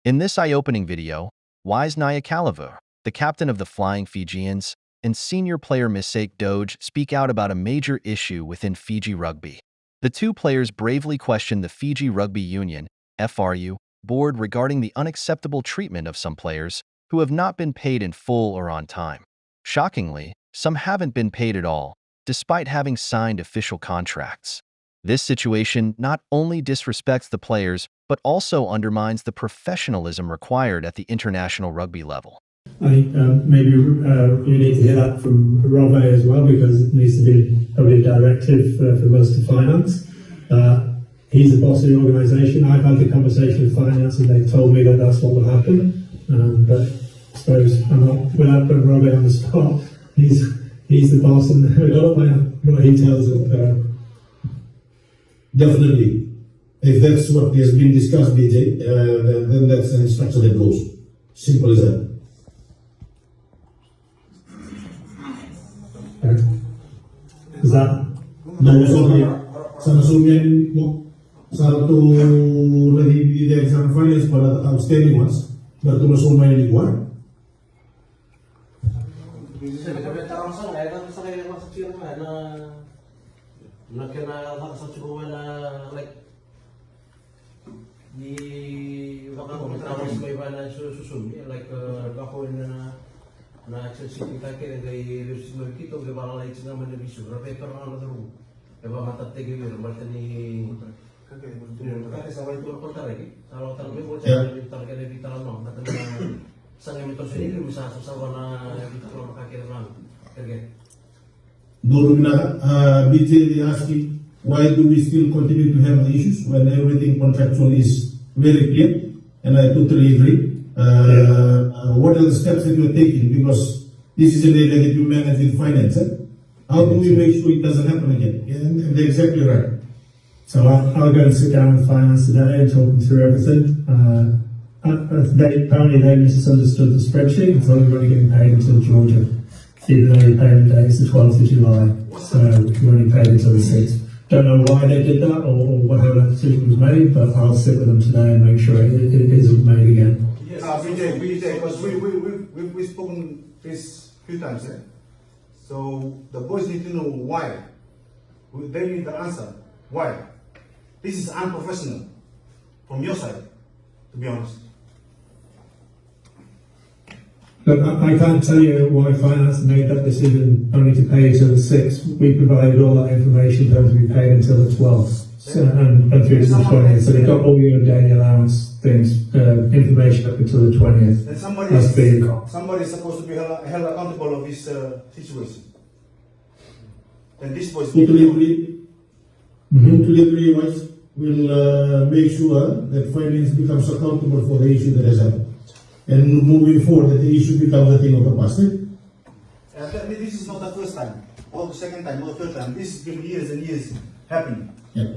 In this eye-opening video, wise Nayacalevu, the captain of the Flying Fijians, and senior player Mesake Doge speak out about a major issue within Fiji Rugby. The two players bravely question the Fiji Rugby Union (FRU) board regarding the unacceptable treatment of some players who have not been paid in full or on time. Shockingly, some haven't been paid at all, despite having signed official contracts. This situation not only disrespects the players, but also undermines the professionalism required at the international rugby level. I think maybe you need to hear that from Robe as well, because it needs to be probably a directive for us to finance. He's the boss of the organisation. I've had the conversation with finance and they've told me that that's what will happen. But I suppose I'm not, without putting Robe on the spot, he's the boss and I don't know what he tells us. Definitely. If that's what has been discussed, DJ, then that's an instruction that goes. Simple as that. Is that? Sama sumian mo satu lagi di exam finance pada outstanding ones, baru masuk main di luar. na accessibility che dei riuscito che va alla legge na mandiviso ra paper na do e va matate che vero martani kake sa vai tur kota lagi kalau tanpa mau cari vital ke vital no na sang mito sini bisa sa wana vital kake na kerja Bula Vinaka, BJ asking why do we still continue to have the issues when everything contractual is very clear, and I totally agree. What are the steps that you are taking? Because this is an area that you manage in finance. How do we make sure it doesn't happen again? And they're exactly right. So I'll go and sit down with finance today and talk them through everything. Apparently they misunderstood the spreadsheet and thought we were only getting paid until Georgia, even though your payment date is the 12th of July. So we're only paid until the 6th. Don't know why they did that or how that decision was made, but I'll sit with them today and make sure it isn't made again. BJ, because we've spoken this few times, eh? So the boys need to know why. They need the answer. Why? This is unprofessional from your side, to be honest. Look, I can't tell you why finance made that decision only to pay until the 6th. We provided all that information for them to be paid until the 12th. So, and through to the 20th. So they got all your daily allowance things, information up until the 20th. Then somebody is supposed to be held accountable of this situation. Then this boys Totally agree, wife. We'll make sure that finance becomes accountable for the issue that has happened. And moving forward, that the issue becomes a thing of the past. This is not the first time, or the second time, or the third time. This has been years and years happening. Yeah.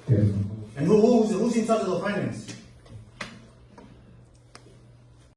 Okay. And who's in charge of the finance?